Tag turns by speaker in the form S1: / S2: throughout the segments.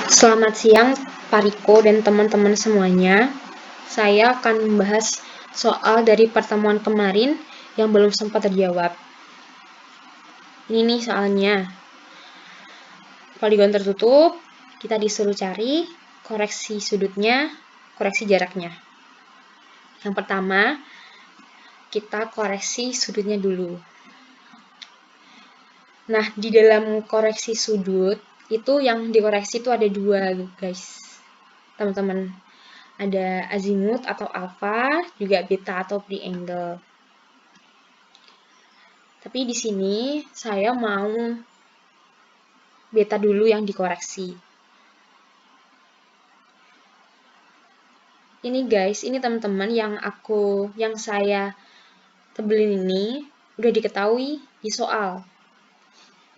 S1: Selamat siang, Pak Riko dan teman-teman semuanya. Saya akan membahas soal dari pertemuan kemarin yang belum sempat terjawab. Ini nih soalnya. Poligon tertutup, kita disuruh cari koreksi sudutnya, koreksi jaraknya. Yang pertama, kita koreksi sudutnya dulu. Nah, di dalam koreksi sudut, itu yang dikoreksi itu ada dua, guys. Teman-teman. Ada azimut atau alfa, juga beta atau triangle. Tapi di sini saya mau beta dulu yang dikoreksi. Ini guys, ini teman-teman yang saya tebelin ini udah diketahui di soal.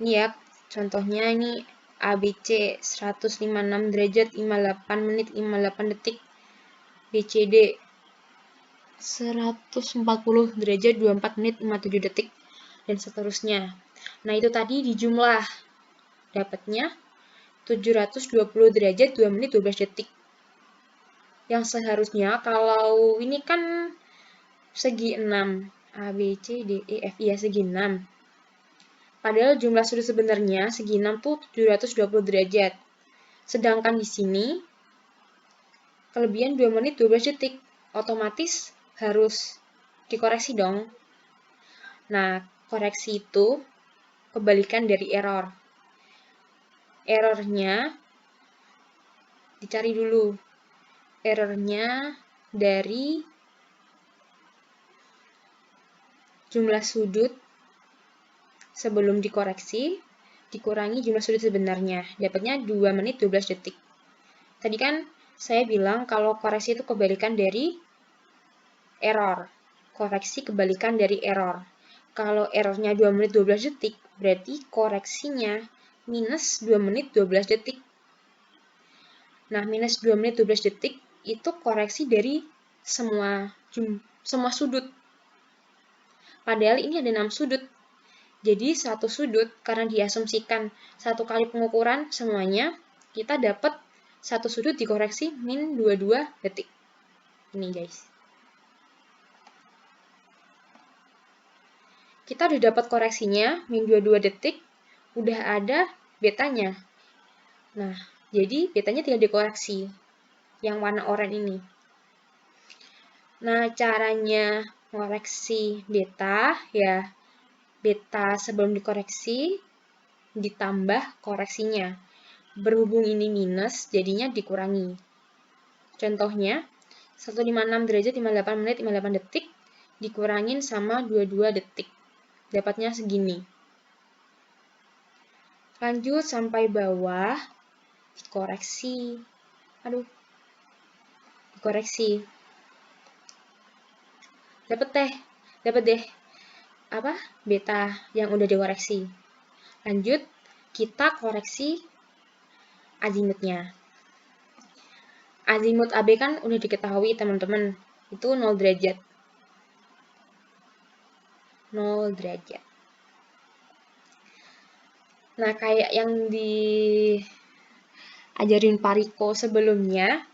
S1: Ini ya, contohnya ini ABC 156 derajat 58 menit 58 detik. BCD 140 derajat 24 menit 57 detik dan seterusnya. Nah, itu tadi dijumlah. Dapatnya 720 derajat 2 menit 12 detik. Yang seharusnya kalau ini kan segi 6. A, B, C, D, E, F, ya segi 6. Padahal jumlah sudut sebenarnya segi 6 tuh 720 derajat. Sedangkan di sini kelebihan 2 menit 12 detik. Otomatis harus dikoreksi dong. Nah, koreksi itu kebalikan dari error. Errornya dicari dulu. Errornya dari jumlah sudut sebelum dikoreksi dikurangi jumlah sudut sebenarnya. Dapatnya 2 menit 12 detik. Tadi kan saya bilang kalau koreksi itu kebalikan dari error. Koreksi kebalikan dari error. Kalau errornya 2 menit 12 detik, berarti koreksinya minus 2 menit 12 detik. Nah, minus 2 menit 12 detik itu koreksi dari semua sudut. Padahal ini ada 6 sudut. Jadi satu sudut, karena diasumsikan satu kali pengukuran semuanya, kita dapat satu sudut dikoreksi min 22 detik. Ini guys. Kita udah dapat koreksinya, min 22 detik, udah ada betanya. Nah, jadi betanya tinggal dikoreksi. Yang warna oranye ini. Nah, caranya koreksi beta, ya beta sebelum dikoreksi ditambah koreksinya. Berhubung ini minus, jadinya dikurangi. Contohnya, 156 derajat 58 menit 58 detik dikurangin sama 22 detik. Dapatnya segini. Lanjut sampai bawah, dikoreksi. Dikoreksi. Dapat deh beta yang udah dikoreksi. Lanjut, kita koreksi azimutnya. Azimut AB kan udah diketahui teman-teman, itu 0 derajat. 0 derajat. Nah, kayak yang diajarin Pak Riko sebelumnya,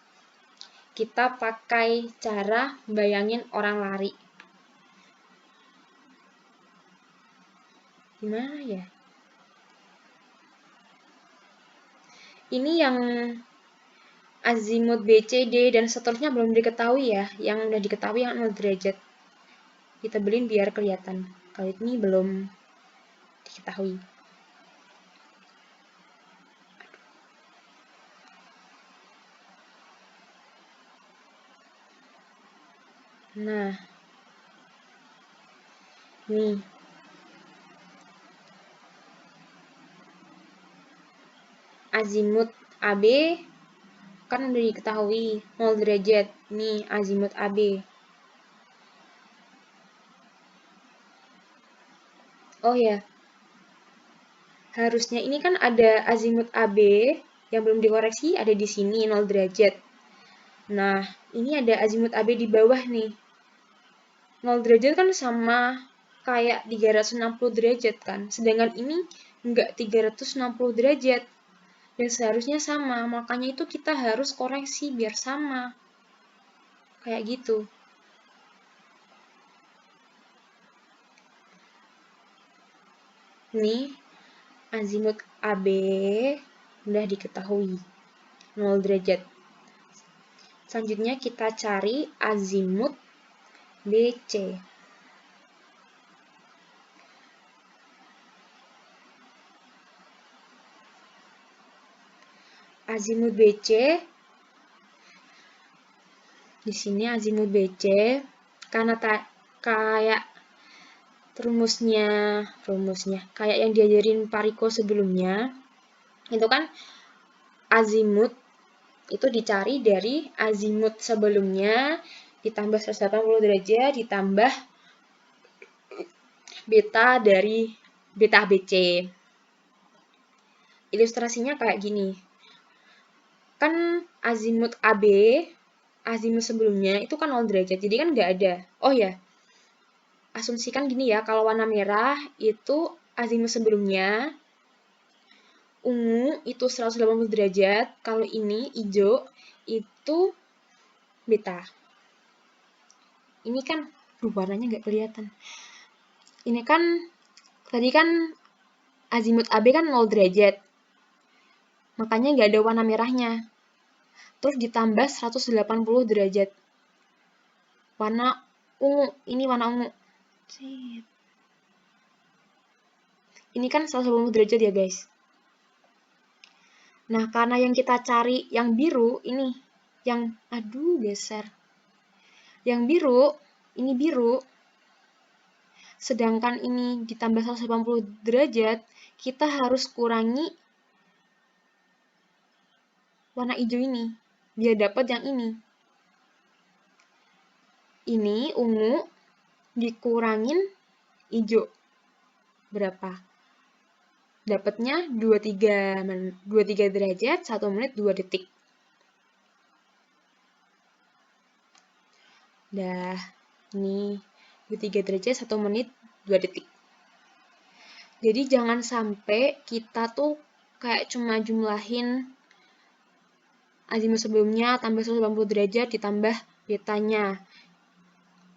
S1: kita pakai cara bayangin orang lari. Gimana ya? Ini yang azimut BCD dan seterusnya belum diketahui ya. Yang udah diketahui yang 0 derajat. Ditebelin biar kelihatan. Kalau ini belum diketahui. Nah, nih. Azimut AB kan udah diketahui 0 derajat. Nih, azimut AB. Oh ya, harusnya ini kan ada azimut AB yang belum dikoreksi, ada di sini 0 derajat. Nah, ini ada azimut AB di bawah nih. 0 derajat kan sama kayak 360 derajat kan. Sedangkan ini enggak 360 derajat. Dan seharusnya sama, makanya itu kita harus koreksi biar sama. Kayak gitu. Nih, azimut AB udah diketahui, 0 derajat. Selanjutnya kita cari azimut BC. Azimut BC, di sini azimut BC, karena kayak rumusnya, kayak yang diajarin Pariko sebelumnya, itu kan azimut itu dicari dari azimut sebelumnya ditambah 180 derajat ditambah beta dari beta ABC. Ilustrasinya kayak gini. Kan azimut AB, azimut sebelumnya itu kan 0 derajat, jadi kan nggak ada. Oh ya, asumsikan gini ya, kalau warna merah itu azimut sebelumnya, ungu itu 180 derajat, kalau ini hijau itu beta. Ini kan warnanya nggak kelihatan. Ini kan tadi kan azimut AB kan 0 derajat. Makanya nggak ada warna merahnya. Terus ditambah 180 derajat. Warna ungu, ini warna ungu. Ini kan 180 derajat ya guys. Nah, karena yang kita cari yang biru ini, yang geser. Yang biru, ini biru. Sedangkan ini ditambah 180 derajat, kita harus kurangi warna hijau ini, biar dapat yang ini. Ini ungu dikurangin hijau. Berapa? Dapatnya 23 derajat, 1 menit 2 detik. Dah, ini 23 derajat, 1 menit 2 detik. Jadi jangan sampai kita tuh kayak cuma jumlahin azimut sebelumnya tambah 180 derajat ditambah betanya.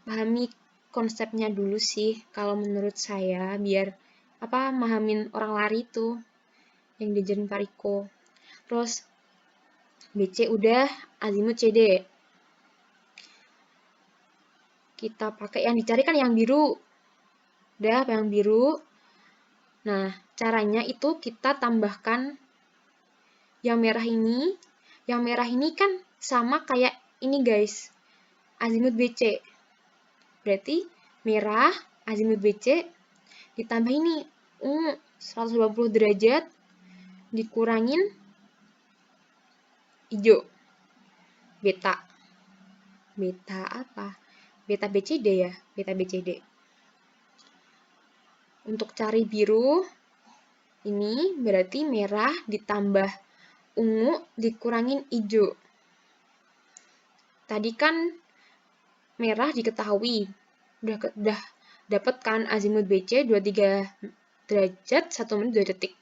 S1: Pahami konsepnya dulu sih kalau menurut saya, biar mahamin orang lari itu yang diajarin Pariko. Terus BC udah, azimut CD. Kita pakai yang dicari kan yang biru. Udah apa yang biru. Nah, caranya itu kita tambahkan yang merah ini. Yang merah ini kan sama kayak ini guys. Azimut BC. Berarti merah, azimut BC, ditambah ini 180 derajat, dikurangin hijau. Beta. Beta apa? Beta BCD ya? Beta BCD. Untuk cari biru, ini berarti merah ditambah ungu dikurangin hijau. Tadi kan merah diketahui. Udah dapat kan azimut BC 23 derajat 1 menit 2 detik.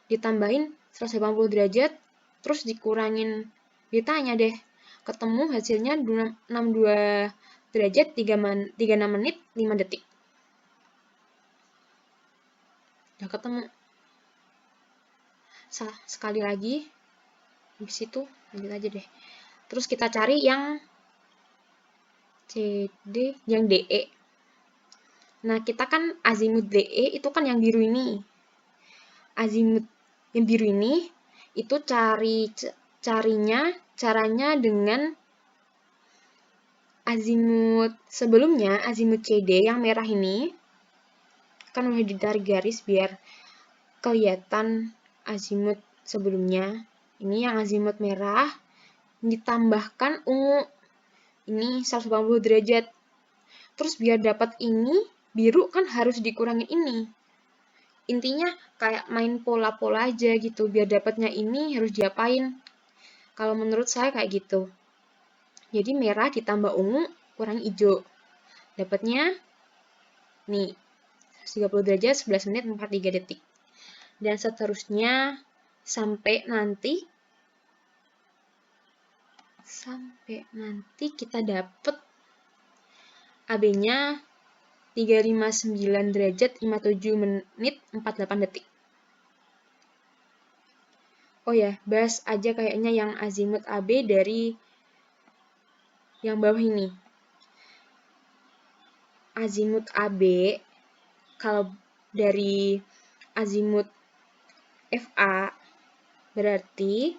S1: Ditambahin 180 derajat terus dikurangin betanya deh. Ketemu hasilnya 62 derajat 36 menit 5 detik. Udah ketemu. Sekali lagi. Habis itu lanjut aja deh. Terus kita cari yang CD, yang DE. Nah, kita kan azimut DE itu kan yang biru ini. Azimut yang biru ini itu caranya dengan azimut sebelumnya, azimut CD yang merah ini kan udah ditarik garis biar kelihatan azimut sebelumnya. Ini yang azimut merah ditambahkan ungu. Ini 180 derajat. Terus biar dapat ini, biru kan harus dikurangin ini. Intinya kayak main pola-pola aja gitu. Biar dapatnya ini harus diapain. Kalau menurut saya kayak gitu. Jadi merah ditambah ungu, kurang hijau. Dapatnya nih 30 derajat 11 menit 43 detik. Dan seterusnya sampai nanti kita dapat AB-nya 359 derajat 57 menit 48 detik. Oh ya, bahas aja kayaknya yang azimut AB dari yang bawah ini. Azimut AB, kalau dari azimut FA, berarti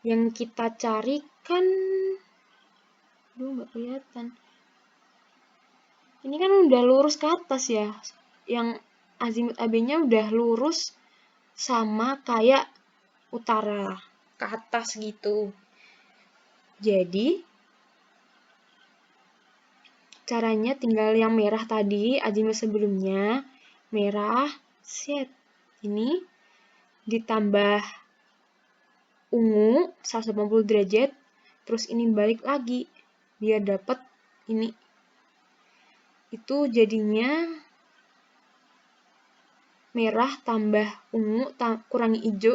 S1: yang kita cari kan, nggak kelihatan. Ini kan udah lurus ke atas ya, yang azimut AB-nya udah lurus sama kayak utara ke atas gitu. Jadi caranya tinggal yang merah tadi, azimut sebelumnya merah, ini ditambah ungu 180 derajat, terus ini balik lagi biar dapat ini. Itu jadinya merah tambah ungu kurangi hijau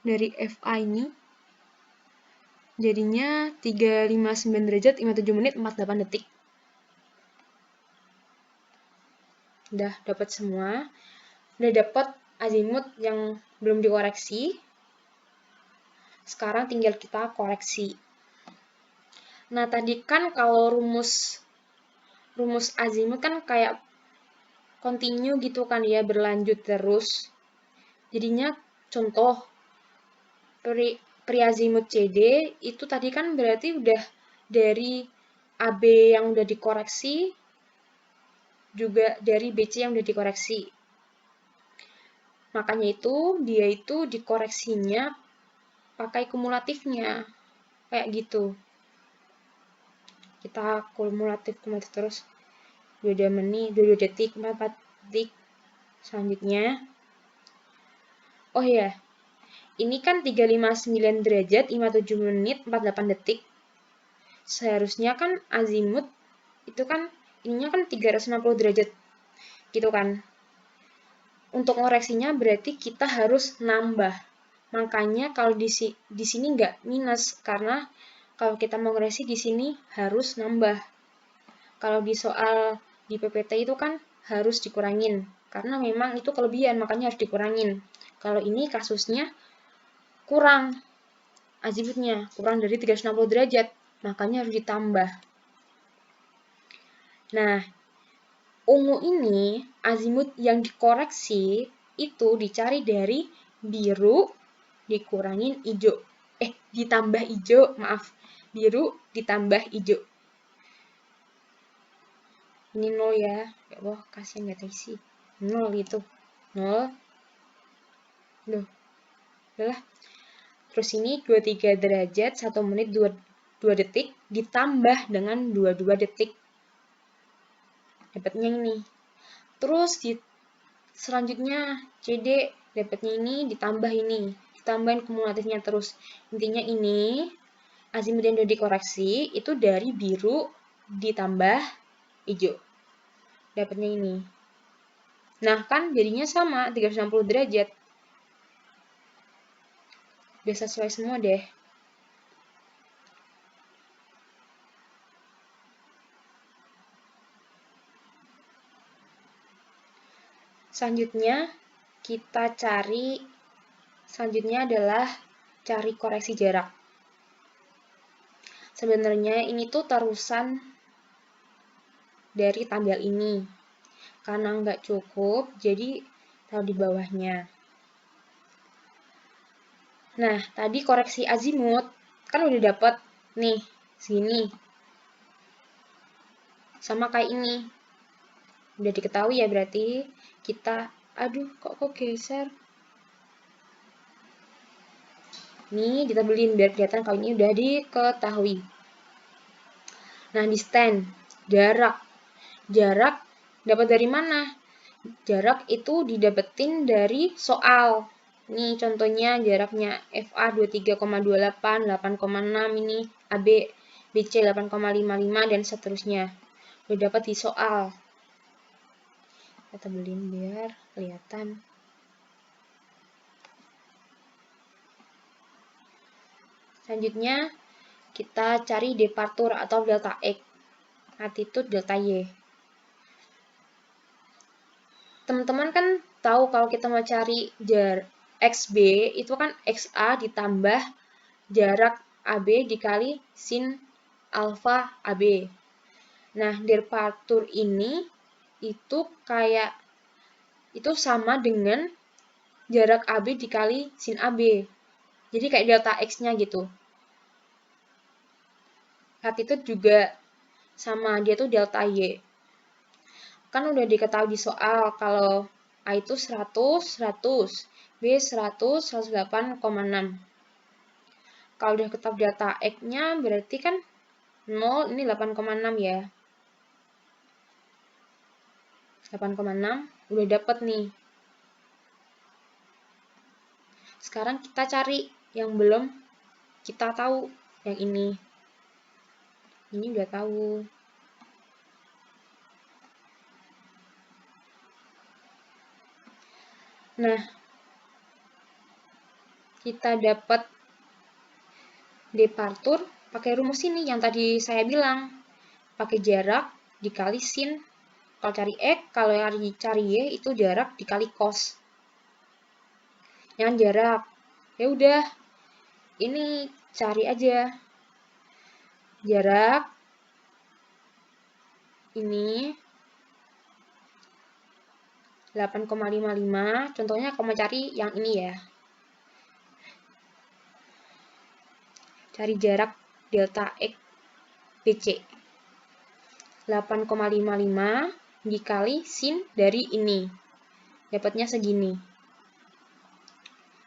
S1: dari FA ini. Jadinya 359 derajat 57 menit 48 detik. Udah dapat semua. Udah dapat azimut yang belum dikoreksi. Sekarang tinggal kita koreksi. Nah, tadi kan kalau rumus azimut kan kayak continue gitu kan ya, berlanjut terus. Jadinya contoh priazimut CD itu tadi kan berarti udah dari AB yang udah dikoreksi, juga dari BC yang udah dikoreksi. Makanya itu dia itu dikoreksinya pakai kumulatifnya. Kayak gitu. Kita kumulatif terus. 2 menit, 22 detik, 44 detik. Selanjutnya. Oh ya, ini kan 359 derajat, 57 menit, 48 detik. Seharusnya kan azimut itu kan ininya kan 360 derajat. Gitu kan. Untuk ngoreksinya berarti kita harus nambah. Makanya kalau di sini nggak minus, karena kalau kita mau ngoreksi di sini harus nambah. Kalau di soal di PPT itu kan harus dikurangin, karena memang itu kelebihan, makanya harus dikurangin. Kalau ini kasusnya kurang azimutnya, kurang dari 360 derajat, makanya harus ditambah. Nah, ungu ini azimut yang dikoreksi itu dicari dari biru dikurangin hijau. Ditambah hijau, maaf. Biru ditambah hijau. Ini 0 ya. Ya Allah, kasihan gak terisi. 0 gitu. 0. Duh. Udah. Terus ini 23 derajat 1 menit 2 detik ditambah dengan 22 detik. Dapatnya ini. Terus selanjutnya CD dapatnya ini ditambah ini. Ditambahin kumulatifnya terus. Intinya ini azimut yang udah dikoreksi itu dari biru ditambah hijau. Dapatnya ini. Nah, kan jadinya sama 360 derajat. Udah sesuai semua deh. Selanjutnya kita adalah cari koreksi jarak. Sebenarnya ini tuh terusan dari tabel ini. Karena nggak cukup, jadi taruh di bawahnya. Nah, tadi koreksi azimut kan udah dapat nih, segini. Sama kayak ini. Udah diketahui ya berarti kita, aduh kok geser. Ini ditebelin biar kelihatan kalau ini udah diketahui. Nah, di stand, jarak dapat dari mana? Jarak itu didapetin dari soal. Ini contohnya jaraknya FA 23,28, 8,6 ini, AB, BC 8,55 dan seterusnya. Udah dapat di soal. Kita tebelin biar kelihatan. Selanjutnya, kita cari departur atau delta X, latitude delta Y. Teman-teman kan tahu kalau kita mau cari jarak XB, itu kan XA ditambah jarak AB dikali sin alfa AB. Nah, departur ini itu sama dengan jarak AB dikali sin AB. Jadi kayak delta X-nya gitu. Latitude juga sama, dia tuh delta Y. Kan udah diketahui di soal kalau A itu 100, 100, B 100, 108,6. Kalau udah ketahui delta X-nya berarti kan 0, ini 8,6 ya. 8,6 udah dapet nih. Sekarang kita cari yang belum kita tahu, yang ini. Ini udah tahu. Nah, kita dapat departur pakai rumus ini yang tadi saya bilang. Pakai jarak dikali sin. Kalau cari X, kalau cari Y itu jarak dikali cos. Yang jarak. Ya udah. Ini cari aja. Jarak ini 8,55. Contohnya kalau mau cari yang ini ya. Cari jarak delta X BC. 8,55 dikali sin dari ini. Dapatnya segini.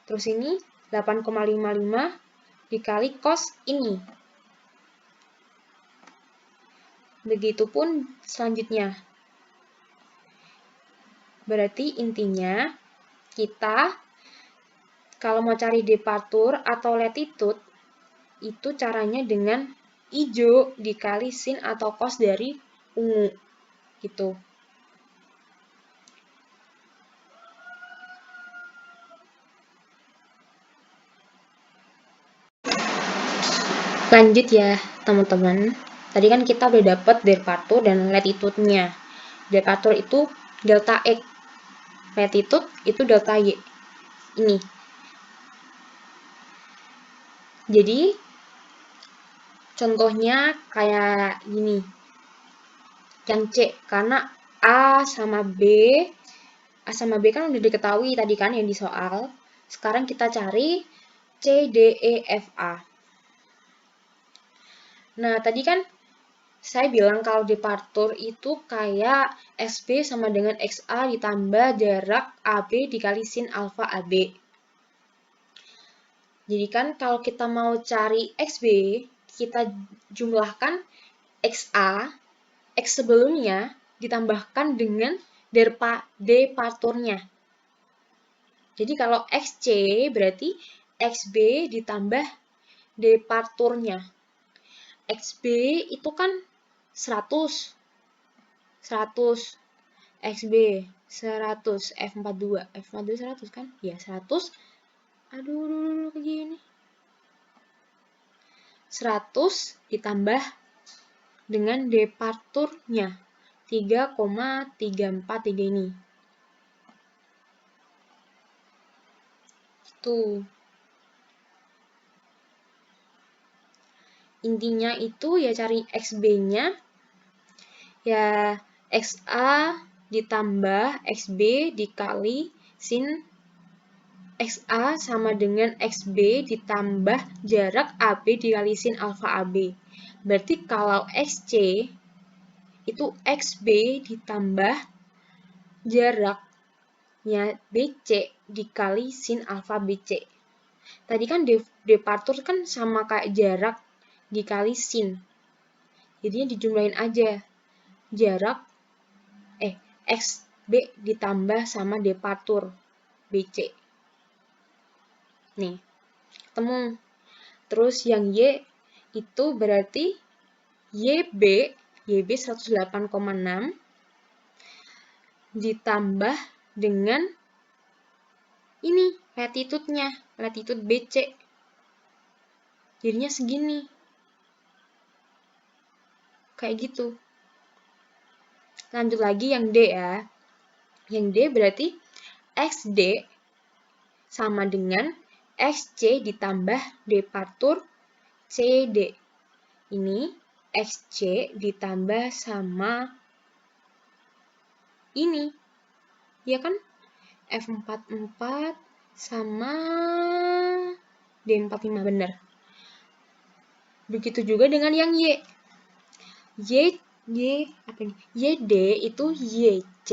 S1: Terus ini 8,55 dikali cos ini. Begitupun selanjutnya. Berarti intinya kita kalau mau cari departur atau latitude itu caranya dengan hijau dikali sin atau cos dari ungu gitu. Lanjut ya teman-teman. Tadi kan kita udah dapat departur dan latitude-nya. Departur itu delta X. Latitude itu delta Y. Ini. Jadi contohnya kayak gini. Yang C, karena A sama B kan udah diketahui tadi kan yang di soal. Sekarang kita cari C, D, E, F, A. Nah, tadi kan saya bilang kalau departur itu kayak SB sama dengan XA ditambah jarak AB dikali sin alfa AB. Jadi kan kalau kita mau cari XB, kita jumlahkan XA, X sebelumnya ditambahkan dengan departurnya. Jadi kalau XC berarti XB ditambah departurnya. XB itu kan 100. 100. XB 100. F42. F42 100 kan? Ya 100. Aduh, kayak gini. 100 ditambah dengan departurnya. 3,343 ini. Tuh. Intinya itu ya cari XB-nya. Ya XA ditambah XB dikali sin XA sama dengan XB ditambah jarak AB dikali sin alfa AB. Berarti kalau XC itu XB ditambah jaraknya BC dikali sin alfa BC. Tadi kan departur kan sama kayak jarak dikali sin. Jadinya dijumlahin aja. Jarak XB ditambah sama departur BC. Nih, ketemu. Terus yang Y itu berarti YB 108,6 ditambah dengan ini latitude-nya, latitude BC. Jadinya segini. Kayak gitu. Lanjut lagi yang D ya. Yang D berarti XD sama dengan XC ditambah departur CD. Ini XC ditambah sama ini. Ya kan? F44 sama D45 benar. Begitu juga dengan yang Y. YD itu YC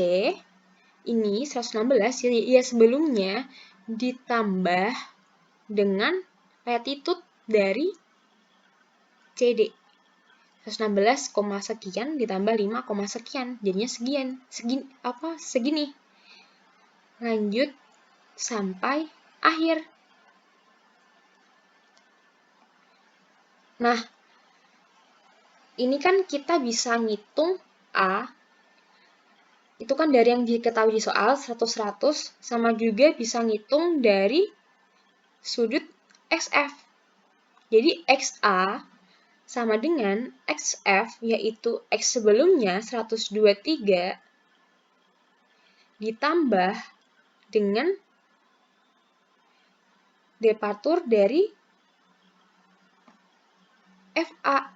S1: ini 116 ya sebelumnya ditambah dengan latitude dari CD. 116, sekian ditambah 5, sekian. Jadinya segini. Lanjut sampai akhir. Nah, ini kan kita bisa ngitung A. Itu kan dari yang diketahui di soal 100-100 sama juga bisa ngitung dari sudut XF. Jadi XA sama dengan XF, yaitu X sebelumnya 123 ditambah dengan departur dari FA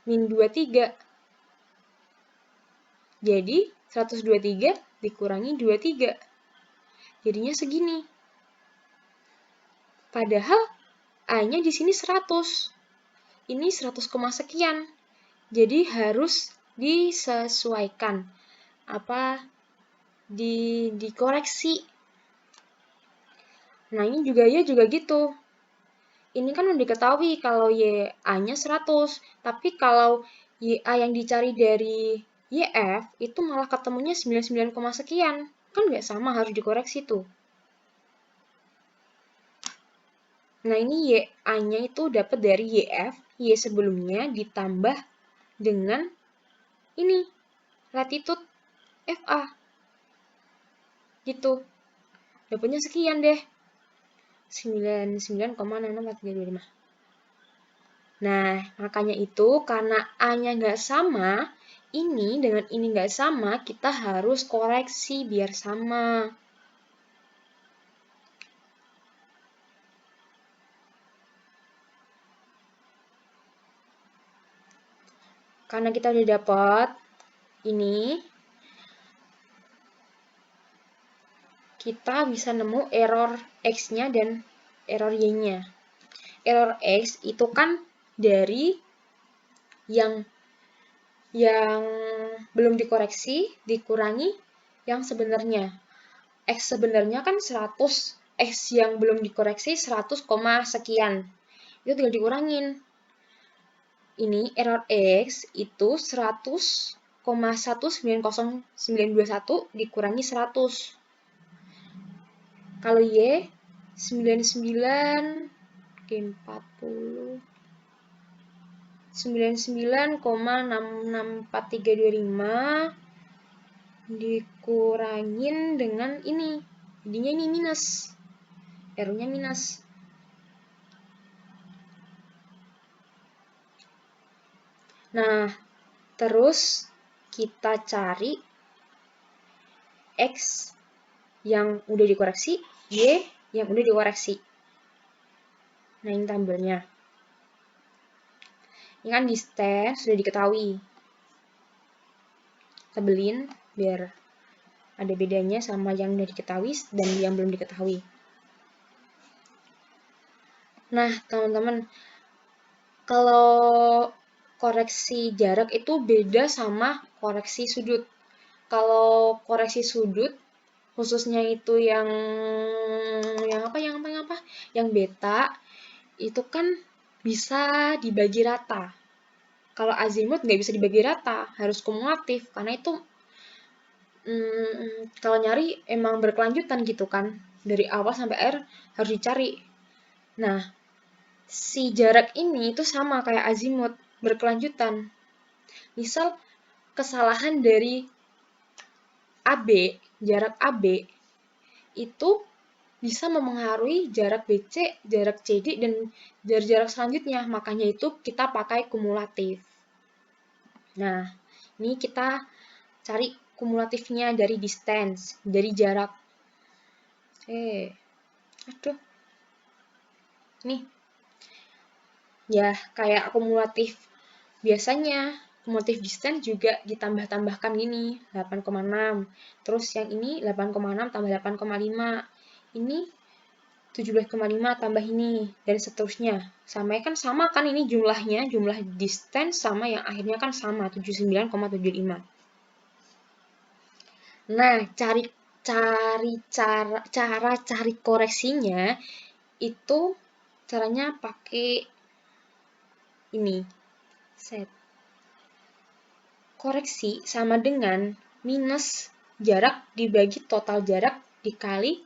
S1: min 23. Jadi 123 dikurangi 23. Jadinya segini. Padahal A-nya di sini 100. Ini 100, sekian. Jadi harus disesuaikan. Dikoreksi. Nah, ini juga gitu. Ini kan udah diketahui kalau YA-nya 100. Tapi kalau YA yang dicari dari YF itu malah ketemunya 99, sekian. Kan nggak sama, harus dikoreksi tuh. Nah, ini YA-nya itu dapat dari YF, Y sebelumnya ditambah dengan ini, latitude FA. Gitu. Dapatnya sekian deh. 99,66425. Nah, makanya itu karena A-nya nggak sama, ini dengan ini nggak sama, kita harus koreksi biar sama. Karena kita udah dapat ini, kita bisa nemu error X-nya dan error Y-nya. Error X itu kan dari yang belum dikoreksi dikurangi yang sebenarnya. X sebenarnya kan 100, X yang belum dikoreksi 100, sekian. Itu tinggal dikurangin. Ini error X itu 100,190921 dikurangi 100. Kalau Y 99, 40, 99,66425 dikurangin dengan ini. Jadinya ini minus. R-nya minus. Nah, terus kita cari X yang udah dikoreksi, Y yang udah dikoreksi. Nah, ini tabelnya. Ini kan di stand sudah diketahui. Tabelin biar ada bedanya sama yang udah diketahui dan yang belum diketahui. Nah, teman-teman, kalau koreksi jarak itu beda sama koreksi sudut. Kalau koreksi sudut, khususnya itu yang beta, itu kan bisa dibagi rata. Kalau azimut nggak bisa dibagi rata, harus kumulatif, karena itu kalau nyari emang berkelanjutan gitu kan, dari awal sampai akhir harus dicari. Nah, si jarak ini itu sama kayak azimut, berkelanjutan. Misal kesalahan dari jarak AB itu bisa memengaruhi jarak BC, jarak CD, dan jarak selanjutnya. Makanya itu kita pakai kumulatif. Nah, ini kita cari kumulatifnya dari distance, dari jarak. Aduh. Nih. Ya, kayak kumulatif biasanya. Kumulatif distance juga ditambah-tambahkan gini, 8,6. Terus yang ini 8,6 tambah 8,5. Ini 17,5 tambah ini, dan seterusnya. Sama kan ini jumlahnya, jumlah distance sama yang akhirnya kan sama, 79,75. Nah, cara cari koreksinya itu caranya pakai ini. Set. Koreksi sama dengan minus jarak dibagi total jarak dikali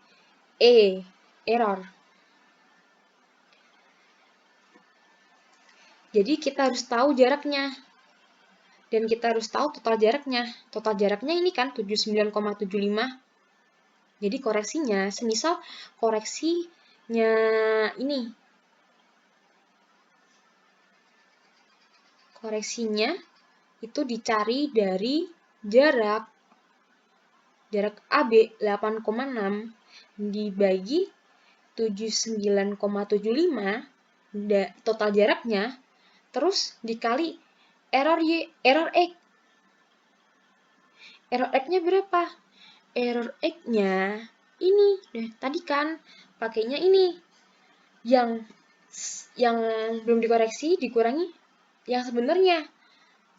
S1: error. Jadi kita harus tahu jaraknya. Dan kita harus tahu total jaraknya. Total jaraknya ini kan 79,75. Jadi koreksinya, semisal koreksinya ini. Koreksinya itu dicari dari jarak AB 8,6 dibagi 79,75 total jaraknya, terus dikali error X. Error X-nya berapa? Error X-nya ini. Tadi kan pakainya ini. Yang belum dikoreksi dikurangi yang sebenarnya.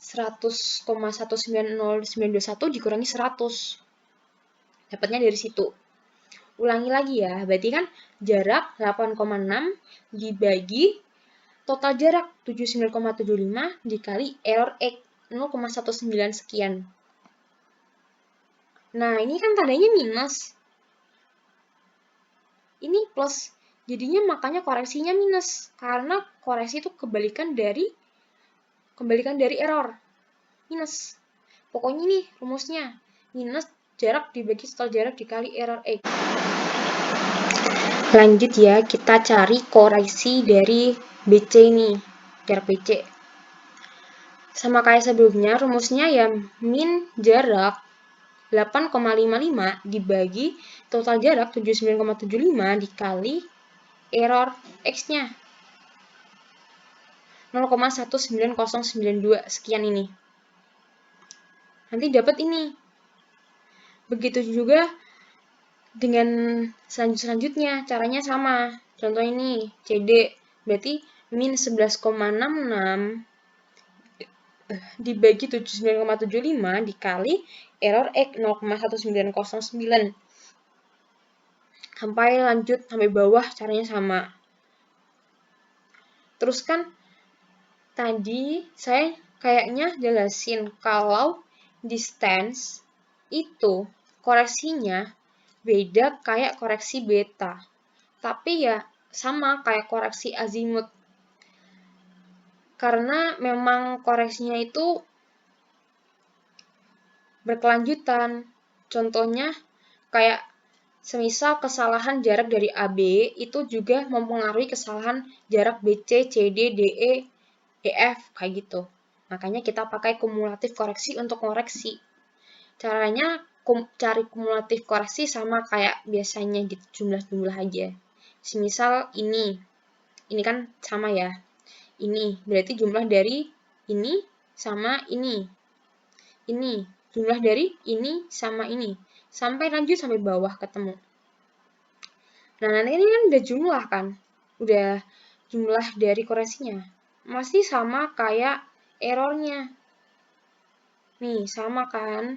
S1: 100,190921 dikurangi 100. Dapatnya dari situ. Ulangi lagi ya, berarti kan jarak 8,6 dibagi total jarak 79,75 dikali error X 0,19 sekian. Nah, ini kan tandanya minus. Ini plus. Jadinya makanya koreksinya minus. Karena koreksi itu kebalikan dari error. Minus. Pokoknya ini rumusnya. Minus jarak dibagi total jarak dikali error X. Lanjut ya, kita cari koreksi dari BC ini. Jarak BC. Sama kayak sebelumnya, rumusnya ya min jarak 8,55 dibagi total jarak 79,75 dikali error X-nya. 0,19092 sekian ini. Nanti dapat ini. Begitu juga dengan selanjutnya, caranya sama. Contoh ini, CD. Berarti min 11,66 dibagi 79,75 dikali error X 0,1909. Sampai lanjut, sampai bawah, caranya sama. Terus kan, tadi saya kayaknya jelasin kalau distance itu koreksinya beda kayak koreksi beta. Tapi ya sama kayak koreksi azimut. Karena memang koreksinya itu berkelanjutan. Contohnya kayak semisal kesalahan jarak dari AB itu juga mempengaruhi kesalahan jarak BC, CD, DE, EF kayak gitu. Makanya kita pakai kumulatif koreksi untuk koreksi. Caranya cari kumulatif koreksi sama kayak biasanya gitu, jumlah-jumlah aja. Semisal ini kan sama ya. Ini berarti jumlah dari ini sama ini. Ini jumlah dari ini sama ini. Sampai lanjut sampai bawah ketemu. Nah, nanti ini kan udah jumlah kan. Udah jumlah dari koreksinya. Masih sama kayak errornya. Nih, sama kan.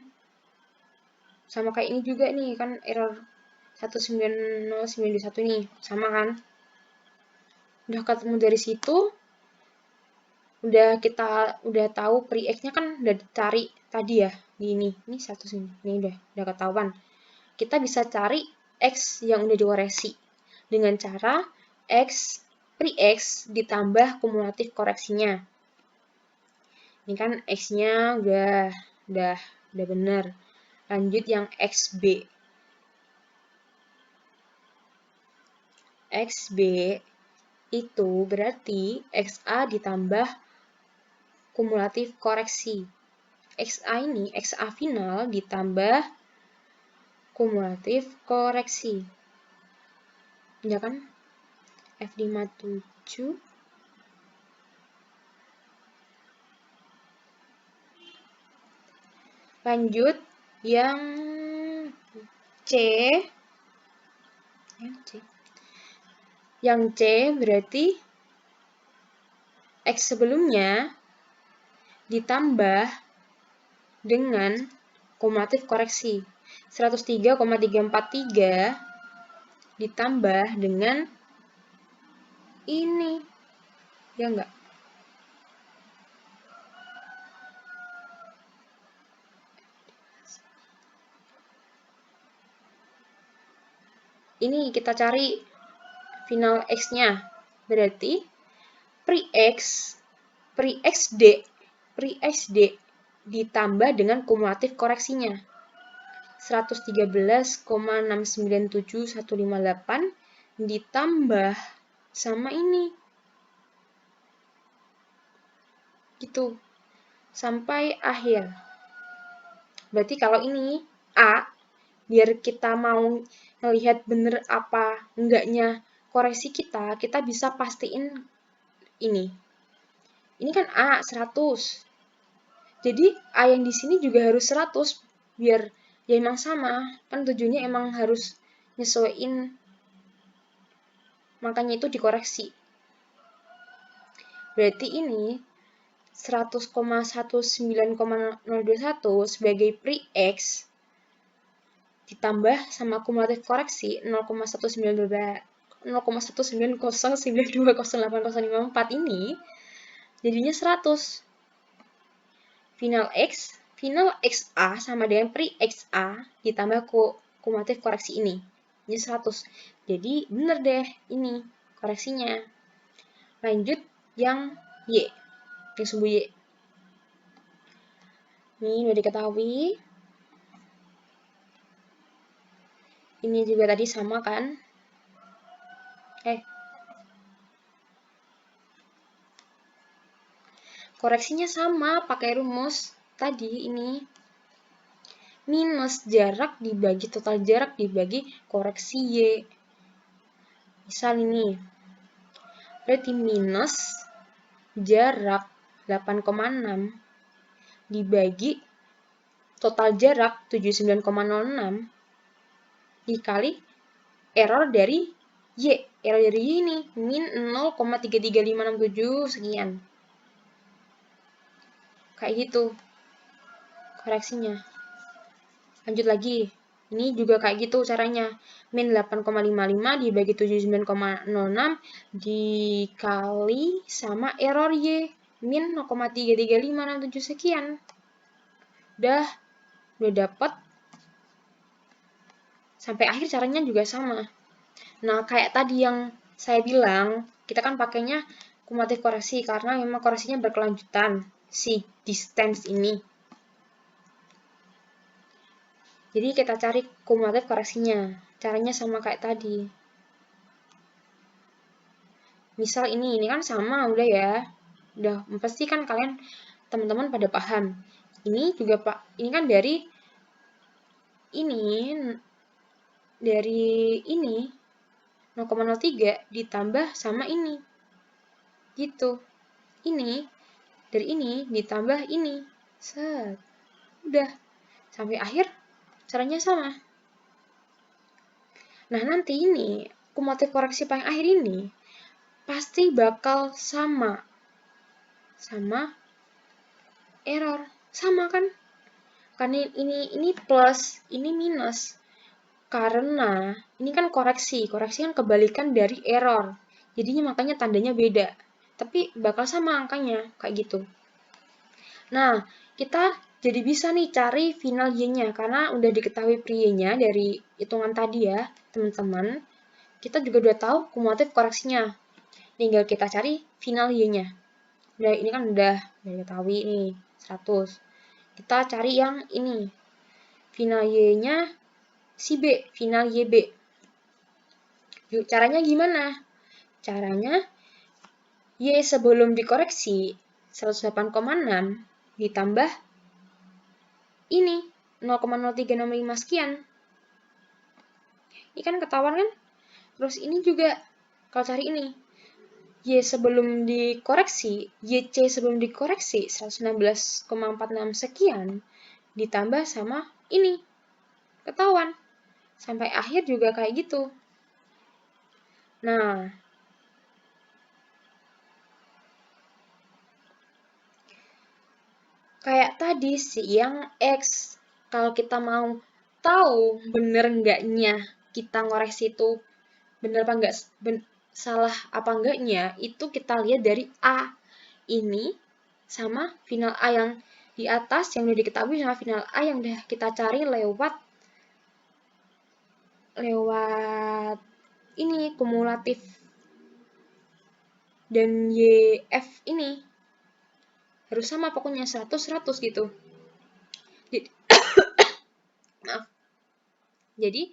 S1: Sama kayak ini juga nih, kan error 19091 nih. Sama kan. Udah ketemu dari situ. Udah tahu pre X-nya kan udah dicari tadi ya. Di ini 100 ini. Ini udah ketahuan. Kita bisa cari X yang udah dikoreksi dengan cara X pre X ditambah kumulatif koreksinya. Ini kan X-nya udah benar. Lanjut yang XB. XB itu berarti XA ditambah kumulatif koreksi. XA ini, XA final ditambah kumulatif koreksi. Ya kan? F57. Lanjut yang C. Yang C berarti X sebelumnya ditambah dengan kumulatif koreksi. 103,343 ditambah dengan ini. Ya enggak? Ini kita cari final X-nya. Berarti pre-XD ditambah dengan kumulatif koreksinya. 113,697158 ditambah sama ini. Gitu. Sampai akhir. Berarti kalau ini A, biar kita mau melihat bener apa enggaknya koreksi kita bisa pastiin ini. Ini kan A 100. Jadi A yang di sini juga harus 100 biar ya emang sama. Kan tujuannya emang harus nyesuaiin. Makanya itu dikoreksi. Berarti ini 100,19,021 sebagai pre-X ditambah sama kumulatif koreksi 0,1909208,054 ini jadinya 100. Final XA sama dengan pre-XA ditambah kumulatif koreksi ini. Ini 100. Jadi bener deh ini koreksinya. Lanjut yang Y. Yang sumbu Y. Ini udah diketahui. Ini juga tadi sama kan? Koreksinya sama, pakai rumus tadi ini. Minus jarak dibagi total jarak dibagi koreksi Y. Misal ini. Berarti minus jarak 8,6 dibagi total jarak 79,06 dikali error dari Y. Error dari Y ini min 0,33567 sekian. Kayak gitu koreksinya. Lanjut lagi. Ini juga kayak gitu caranya. Min 8,55 dibagi 79,06 dikali sama error Y. Min 0,33567 sekian. Udah dapet. Sampai akhir caranya juga sama. Nah, kayak tadi yang saya bilang, kita kan pakainya kumulatif koreksi karena memang koreksinya berkelanjutan si distance ini. Jadi kita cari kumulatif koreksinya. Caranya sama kayak tadi. Misal ini kan sama udah ya. Udah pasti kan kalian teman-teman pada paham. Ini juga ini kan dari ini 0,03 ditambah sama ini. Gitu. Ini dari ini ditambah ini. Set. Udah. Sampai akhir caranya sama. Nah, nanti ini kumulatif koreksi paling akhir ini pasti bakal sama error. Sama kan? Karena ini plus, ini minus. Karena ini kan koreksi kan kebalikan dari error. Jadinya makanya tandanya beda. Tapi bakal sama angkanya, kayak gitu. Nah, kita jadi bisa nih cari final Y-nya, karena udah diketahui pre-Y-nya dari hitungan tadi ya, teman-teman. Kita juga udah tahu kumulatif koreksinya. Tinggal kita cari final Y-nya. Udah, ini kan udah diketahui nih, 100. Kita cari yang ini. final Y-nya si B, final YB. Caranya gimana? Caranya, Y sebelum dikoreksi 108,6 ditambah ini 0,0365 sekian. Ini kan ketahuan kan? Terus ini juga, kalau cari ini, Y sebelum dikoreksi, YC sebelum dikoreksi 116,46 sekian ditambah sama ini. Ketahuan. Sampai akhir juga kayak gitu. Nah, kayak tadi sih yang X, kalau kita mau tahu bener enggaknya kita ngoreksi itu bener apa enggak, salah apa enggaknya, itu kita lihat dari A ini sama final A yang di atas yang udah diketahui sama final A yang udah kita cari lewat ini kumulatif dan YF ini harus sama pokoknya 100 gitu. Maaf. Jadi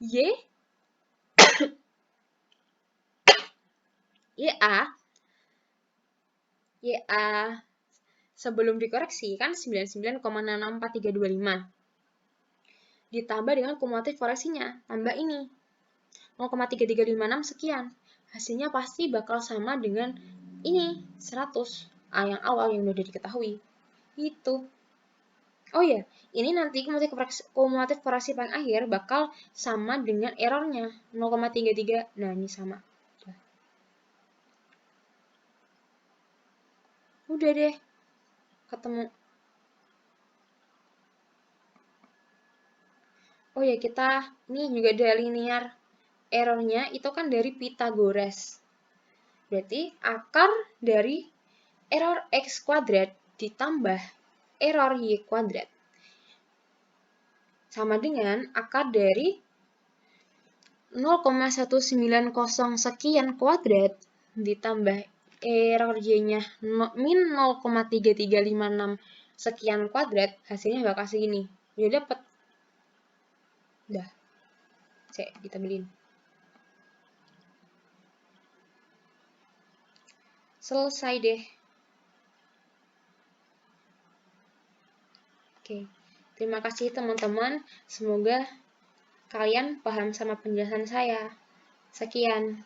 S1: YA sebelum dikoreksi kan 99,664325 ditambah dengan kumulatif koreksinya, tambah ini 0,3356 sekian. Hasilnya pasti bakal sama dengan ini 100 A yang awal yang udah diketahui. Itu. Oh ya, ini nanti kumulatif koreksi paling akhir bakal sama dengan errornya 0,33. Nah, ini sama. Udah deh, ketemu. Oh ya, kita ini juga ada linear. Errornya itu kan dari Pythagoras. Berarti akar dari error x kuadrat ditambah error y kuadrat sama dengan akar dari 0,190 sekian kuadrat ditambah error y-nya min 0,3356 sekian kuadrat, hasilnya bakal segini. Udah dapet. Udah. Kita beliin. Selesai deh. Oke. Terima kasih teman-teman. Semoga kalian paham sama penjelasan saya. Sekian.